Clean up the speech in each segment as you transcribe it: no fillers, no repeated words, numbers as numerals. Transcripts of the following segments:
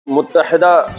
متحدہ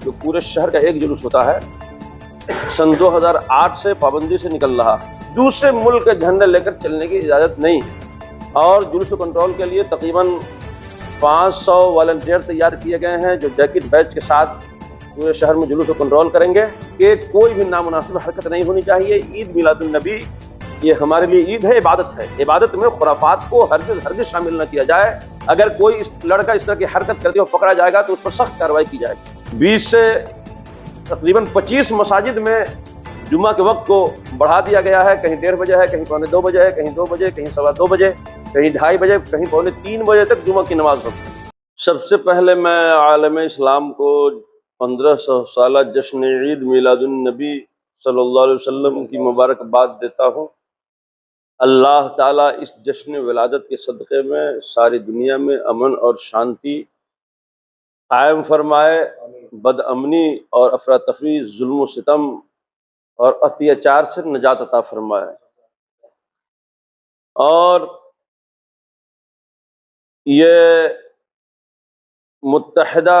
جو پورے شہر کا ایک جلوس ہوتا ہے، سن 2008 سے پابندی سے نکل رہا، دوسرے ملک کے جھنڈے لے کر چلنے کی اجازت نہیں، اور جلوس کو کنٹرول کے لیے تقریباً 500 والنٹیئر تیار کیے گئے ہیں جو جیکٹ بیچ کے ساتھ پورے شہر میں جلوس کو کنٹرول کریں گے کہ کوئی بھی نامناسب حرکت نہیں ہونی چاہیے۔ عید میلاد النبی یہ ہمارے لیے عید ہے، عبادت ہے، عبادت میں خرافات کو ہرگز شامل نہ کیا جائے۔ اگر کوئی لڑکا اس طرح کی حرکت کرتے ہوئے پکڑا جائے گا تو اس پر سخت کارروائی کی جائے گی۔ 20 سے تقریباً 25 مساجد میں جمعہ کے وقت کو بڑھا دیا گیا ہے، کہیں 1:30 بجے ہے، کہیں 1:45 بجے ہے، کہیں 2 بجے، کہیں 2:15 بجے، کہیں 2:30 بجے، کہیں 2:45 بجے تک جمعہ کی نماز ہوگی۔ سب سے پہلے میں عالم اسلام کو 1500 سالہ جشن عید میلاد النبی صلی اللہ علیہ وسلم کی مبارکباد دیتا ہوں۔ اللہ تعالیٰ اس جشن ولادت کے صدقے میں ساری دنیا میں امن اور شانتی قائم فرمائے، بد امنی اور افراتفری، ظلم و ستم اور اتیاچار سے نجات عطا فرمائے۔ اور یہ متحدہ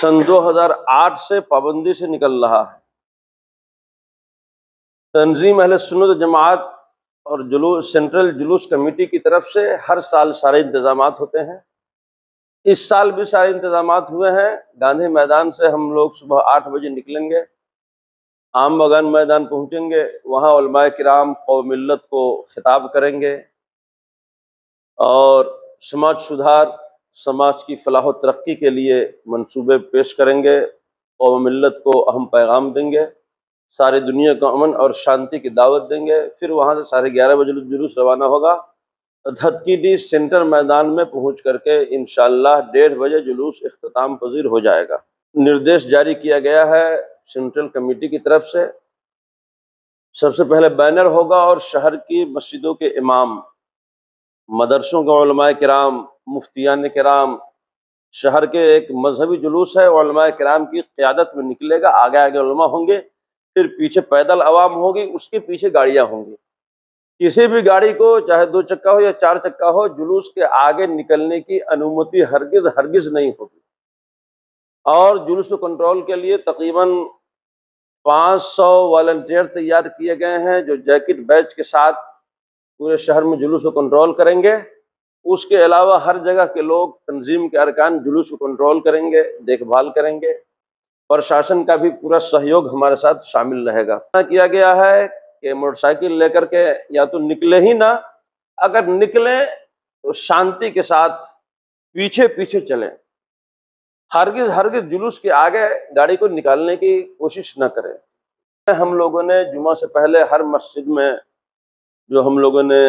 سن 2008 سے پابندی سے نکل رہا ہے۔ تنظیم اہل سنت و جماعت اور سینٹرل جلوس کمیٹی کی طرف سے ہر سال سارے انتظامات ہوتے ہیں۔ اس سال بھی سارے انتظامات ہوئے ہیں۔ گاندھی میدان سے ہم لوگ صبح 8 بجے نکلیں گے، عام بغان میدان پہنچیں گے، وہاں علماء کرام قوم ملت کو خطاب کریں گے اور سماج سدھار، سماج کی فلاح و ترقی کے لیے منصوبے پیش کریں گے، قوم ملت کو اہم پیغام دیں گے، ساری دنیا کو امن اور شانتی کی دعوت دیں گے۔ پھر وہاں سے 11:30 بجے جلوس روانہ ہوگا، دھتکی ڈی سینٹر میدان میں پہنچ کر کے انشاءاللہ 1:30 بجے جلوس اختتام پذیر ہو جائے گا۔ نردیش جاری کیا گیا ہے سینٹرل کمیٹی کی طرف سے۔ سب سے پہلے بینر ہوگا اور شہر کی مسجدوں کے امام، مدرسوں کے علماء کرام، مفتیان کرام، شہر کے ایک مذہبی جلوس ہے، علماء کرام کی قیادت میں نکلے گا، آگے آگے علماء ہوں گے، پھر پیچھے پیدل عوام ہوگی، اس کے پیچھے گاڑیاں ہوں گی۔ کسی بھی گاڑی کو چاہے 2 چکا ہو یا 4 چکا ہو، جلوس کے آگے نکلنے کی انومتی ہرگز نہیں ہوگی۔ اور جلوس کو کنٹرول کے لیے تقریباً 500 والنٹیئر تیار کیے گئے ہیں جو جیکٹ بیچ کے ساتھ پورے شہر میں جلوس کو کنٹرول کریں گے۔ اس کے علاوہ ہر جگہ کے لوگ، تنظیم کے ارکان جلوس کو کنٹرول کریں گے، دیکھ بھال کریں گے۔ پرشاسن کا بھی پورا سہیوگ ہمارے ساتھ شامل رہے گا۔ کیا گیا ہے کہ موٹر سائیکل لے کر کے یا تو نکلے ہی نہ، اگر نکلیں تو شانتی کے ساتھ پیچھے پیچھے چلیں، ہرگز جلوس کے آگے گاڑی کو نکالنے کی کوشش نہ کریں۔ ہم لوگوں نے جمعہ سے پہلے ہر مسجد میں جو ہم لوگوں نے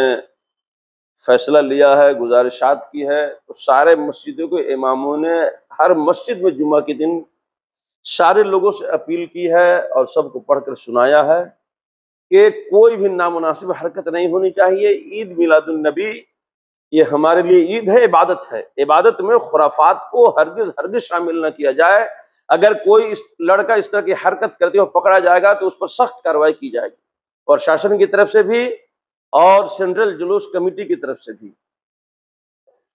فیصلہ لیا ہے، گزارشات کی ہے، تو سارے مسجدوں کے اماموں نے ہر مسجد میں جمعہ کے دن سارے لوگوں سے اپیل کی ہے اور سب کو پڑھ کر سنایا ہے کہ کوئی بھی نامناسب حرکت نہیں ہونی چاہیے۔ عید میلاد النبی یہ ہمارے لیے عید ہے، عبادت ہے، عبادت میں خرافات کو ہرگز شامل نہ کیا جائے۔ اگر کوئی لڑکا اس طرح کی حرکت کرتے ہوئے پکڑا جائے گا تو اس پر سخت کارروائی کی جائے گی، اور شاسن کی طرف سے بھی اور سینٹرل جلوس کمیٹی کی طرف سے بھی۔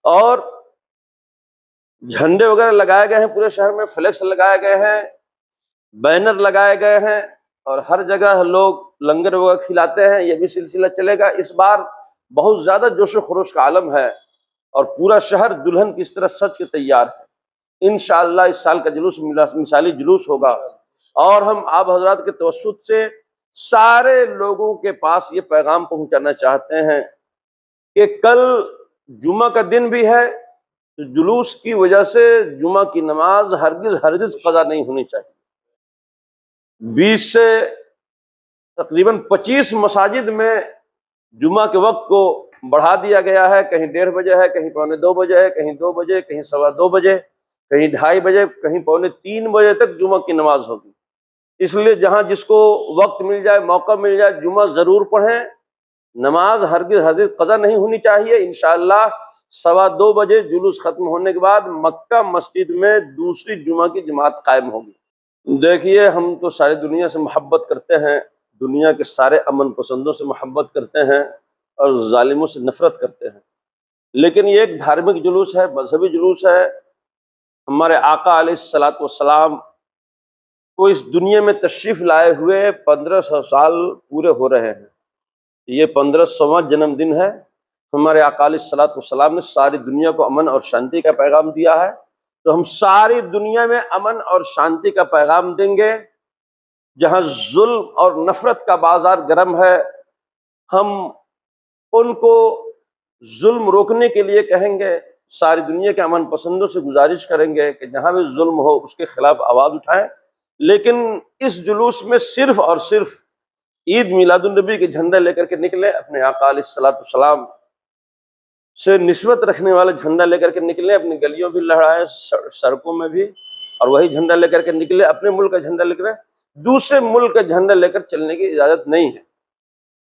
اور جھنڈے وغیرہ لگائے گئے ہیں، پورے شہر میں فلیکس لگائے گئے ہیں، بینر لگائے گئے ہیں، اور ہر جگہ لوگ لنگر وغیرہ کھلاتے ہیں۔ یہ بھی سلسلہ چلے گا۔ اس بار بہت زیادہ جوش و خروش کا عالم ہے اور پورا شہر دلہن کی اس طرح سج کے تیار ہے۔ انشاءاللہ اس سال کا جلوس مثالی جلوس ہوگا، اور ہم آپ حضرات کے توسط سے سارے لوگوں کے پاس یہ پیغام پہنچانا چاہتے ہیں کہ کل جمعہ کا دن بھی ہے، تو جلوس کی وجہ سے جمعہ کی نماز ہرگز قضا نہیں ہونی چاہیے۔ 20 سے تقریباً 25 مساجد میں جمعہ کے وقت کو بڑھا دیا گیا ہے، کہیں 1:30 بجے ہے، کہیں 2:45 بجے ہے، کہیں 2 بجے، کہیں 2:15 بجے، کہیں 2:30 بجے، کہیں 2:45 بجے تک جمعہ کی نماز ہوگی۔ اس لیے جہاں جس کو وقت مل جائے، موقع مل جائے، جمعہ ضرور پڑھیں۔ نماز ہرگز قضا نہیں ہونی چاہیے۔ انشاءاللہ 2:15 بجے جلوس ختم ہونے کے بعد مکہ مسجد میں دوسری جمعہ کی جماعت قائم ہوگی۔ دیکھیے، ہم تو ساری دنیا سے محبت کرتے ہیں، دنیا کے سارے امن پسندوں سے محبت کرتے ہیں، اور ظالموں سے نفرت کرتے ہیں، لیکن یہ ایک دھارمک جلوس ہے، مذہبی جلوس ہے۔ ہمارے آقا علیہ الصلاۃ والسلام کو اس دنیا میں تشریف لائے ہوئے 1500 سال پورے ہو رہے ہیں، یہ 1500واں جنم دن ہے۔ ہمارے آقا علیہ الصلاۃ والسلام نے ساری دنیا کو امن اور شانتی کا پیغام دیا ہے، تو ہم ساری دنیا میں امن اور شانتی کا پیغام دیں گے۔ جہاں ظلم اور نفرت کا بازار گرم ہے، ہم ان کو ظلم روکنے کے لیے کہیں گے، ساری دنیا کے امن پسندوں سے گزارش کریں گے کہ جہاں بھی ظلم ہو اس کے خلاف آواز اٹھائیں۔ لیکن اس جلوس میں صرف اور صرف عید میلاد النبی کے جھنڈے لے کر کے نکلے، اپنے آقا علیہ الصلاۃ والسلام سے نسبت رکھنے والے جھنڈا لے کر کے نکلے، اپنی گلیوں بھی لہرائے، سڑکوں میں بھی، اور وہی جھنڈا لے کر کے نکلے، اپنے ملک کا جھنڈا لے کر، دوسرے ملک کا جھنڈا لے کر چلنے کی اجازت نہیں ہے۔